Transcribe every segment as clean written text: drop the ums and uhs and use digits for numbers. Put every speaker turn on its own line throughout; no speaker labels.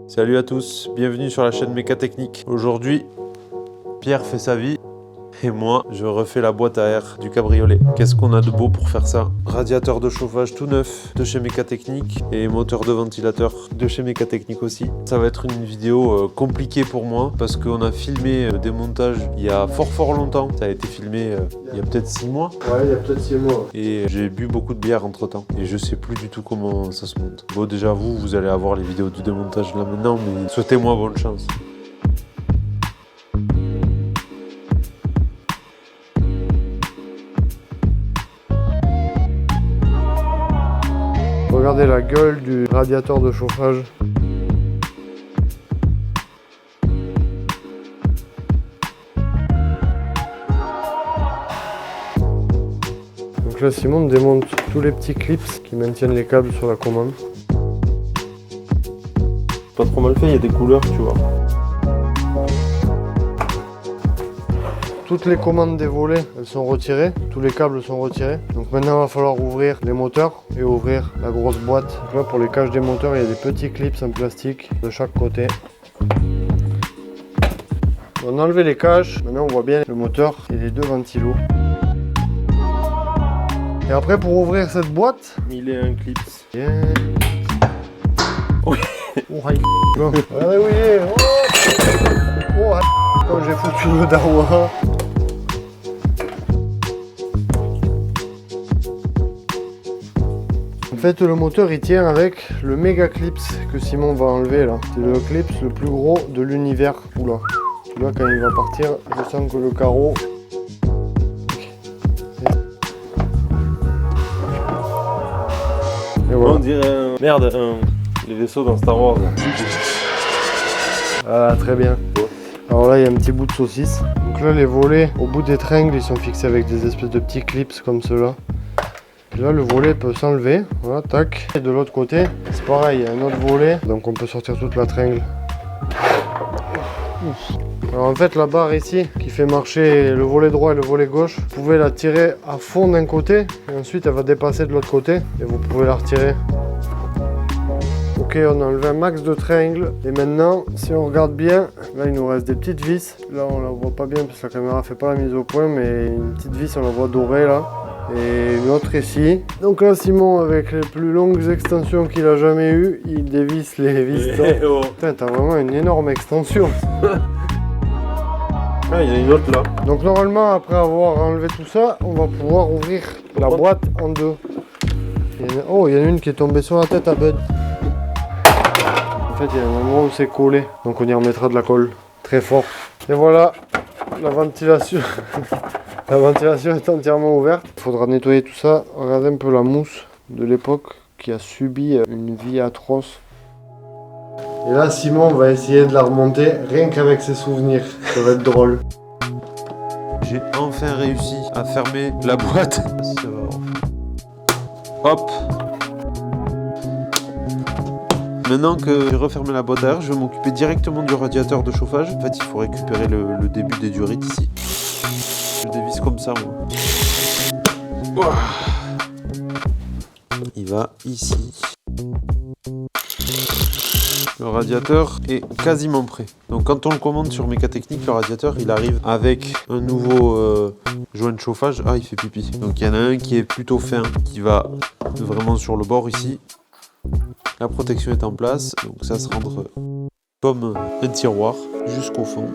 Salut à tous, bienvenue sur la chaîne Mécatechnique. Aujourd'hui, Pierre fait sa vie et moi, je refais la boîte à air du cabriolet. Qu'est-ce qu'on a de beau pour faire ça? Radiateur de chauffage tout neuf de chez Mécatechnique et moteur de ventilateur de chez Mécatechnique aussi. Ça va être une vidéo compliquée pour moi parce qu'on a filmé des montages il y a fort longtemps. Ça a été filmé il y a peut-être 6 mois.
Ouais, il y a peut-être 6 mois.
Et j'ai bu beaucoup de bière entre temps et je sais plus du tout comment ça se monte. Bon, déjà vous allez avoir les vidéos du démontage là maintenant, mais souhaitez-moi bonne chance.
Regardez la gueule du radiateur de chauffage. Donc là, Simon démonte tous les petits clips qui maintiennent les câbles sur la commande.
Pas trop mal fait, il y a des couleurs, tu vois.
Toutes les commandes des volets, elles sont retirées, tous les câbles sont retirés. Donc maintenant, il va falloir ouvrir les moteurs et ouvrir la grosse boîte. Donc là, pour les cages des moteurs, il y a des petits clips en plastique de chaque côté. On a enlevé les cages, maintenant on voit bien le moteur et les deux ventilos. Et après, pour ouvrir cette boîte,
Il est un clip.
bien...
Oui.
Oh, bon. Allez, oui, oh, comme j'ai foutu le dawa. En fait, le moteur il tient avec le méga clips que Simon va enlever là. C'est le clips le plus gros de l'univers. Oula. Là, quand il va partir, je sens que le carreau. Et voilà.
On dirait les vaisseaux dans Star Wars.
Voilà, très bien. Alors là, il y a un petit bout de saucisse. Donc là, les volets au bout des tringles, ils sont fixés avec des espèces de petits clips comme cela. Et là, le volet peut s'enlever. Voilà, tac. Et de l'autre côté, c'est pareil, il y a un autre volet. Donc on peut sortir toute la tringle. Ouf. Alors en fait, la barre ici, qui fait marcher le volet droit et le volet gauche, vous pouvez la tirer à fond d'un côté. Et ensuite, elle va dépasser de l'autre côté. Et vous pouvez la retirer. Ok, on a enlevé un max de tringles. Et maintenant, si on regarde bien, là il nous reste des petites vis. Là on la voit pas bien parce que la caméra fait pas la mise au point, mais une petite vis on la voit dorée là. Et une autre ici. Donc là Simon, avec les plus longues extensions qu'il a jamais eues, il dévisse les vis. Putain, t'as vraiment une énorme extension.
Ah, il y en a une autre là.
Donc normalement, après avoir enlevé tout ça, on va pouvoir ouvrir la boîte en deux. Oh, il y en a une qui est tombée sur la tête à Bud. En fait, il y a un endroit où c'est collé, donc on y remettra de la colle très fort. Et voilà, la ventilation. La ventilation est entièrement ouverte. Il faudra nettoyer tout ça. Regardez un peu la mousse de l'époque qui a subi une vie atroce. Et là, Simon va essayer de la remonter rien qu'avec ses souvenirs. Ça va être drôle.
J'ai enfin réussi à fermer la boîte. Hop. Maintenant que j'ai refermé la boîte à air, je vais m'occuper directement du radiateur de chauffage. En fait, il faut récupérer le début des durites ici. Je dévisse comme ça, moi. Ouah. Il va ici. Le radiateur est quasiment prêt. Donc quand on le commande sur Mécatechnique, le radiateur il arrive avec un nouveau joint de chauffage. Ah, il fait pipi. Donc il y en a un qui est plutôt fin, qui va vraiment sur le bord ici. La protection est en place, donc ça se rentre comme un tiroir jusqu'au fond.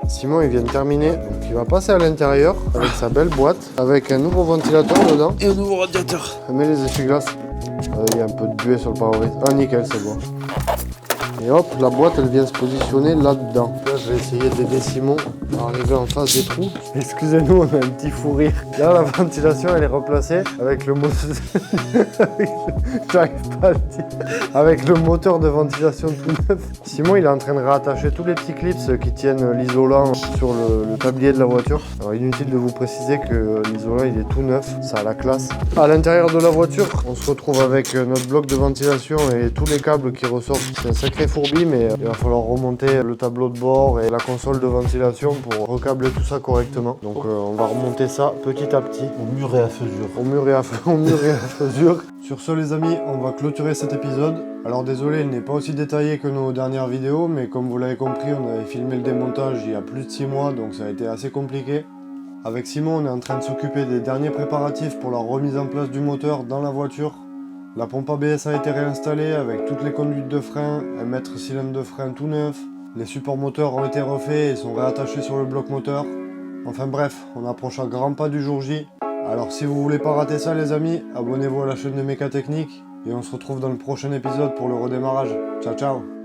Simon il vient de terminer, donc il va passer à l'intérieur avec sa belle boîte, avec un nouveau ventilateur dedans.
Et un nouveau radiateur.
On met les essuie-glaces. Il y a un peu de buée sur le pare-brise. Ah nickel, c'est bon. Et hop, la boîte elle vient se positionner là-dedans. Là je vais essayer d'aider Simon arriver en face des trous. Excusez-nous, on a un petit fou rire. Là, la ventilation, elle est replacée avec le moteur. J'arrive pas à le dire. Avec le moteur de ventilation tout neuf. Simon, il est en train de rattacher tous les petits clips qui tiennent l'isolant sur le tablier de la voiture. Alors, inutile de vous préciser que l'isolant, il est tout neuf. Ça a la classe. À l'intérieur de la voiture, on se retrouve avec notre bloc de ventilation et tous les câbles qui ressortent. C'est un sacré fourbi, mais il va falloir remonter le tableau de bord et la console de ventilation pour recabler tout ça correctement. Donc on va remonter ça petit à petit.
Au mur et à mesure.
Au mur et à mesure. Sur ce les amis, on va clôturer cet épisode. Alors désolé, il n'est pas aussi détaillé que nos dernières vidéos, mais comme vous l'avez compris, on avait filmé le démontage il y a plus de 6 mois, donc ça a été assez compliqué. Avec Simon, on est en train de s'occuper des derniers préparatifs pour la remise en place du moteur dans la voiture. La pompe ABS a été réinstallée avec toutes les conduites de frein, un mètre cylindre de frein tout neuf. Les supports moteurs ont été refaits et sont réattachés sur le bloc moteur. Enfin bref, on approche à grands pas du jour J. Alors si vous voulez pas rater ça les amis, abonnez-vous à la chaîne de Mécatechnique et on se retrouve dans le prochain épisode pour le redémarrage. Ciao ciao.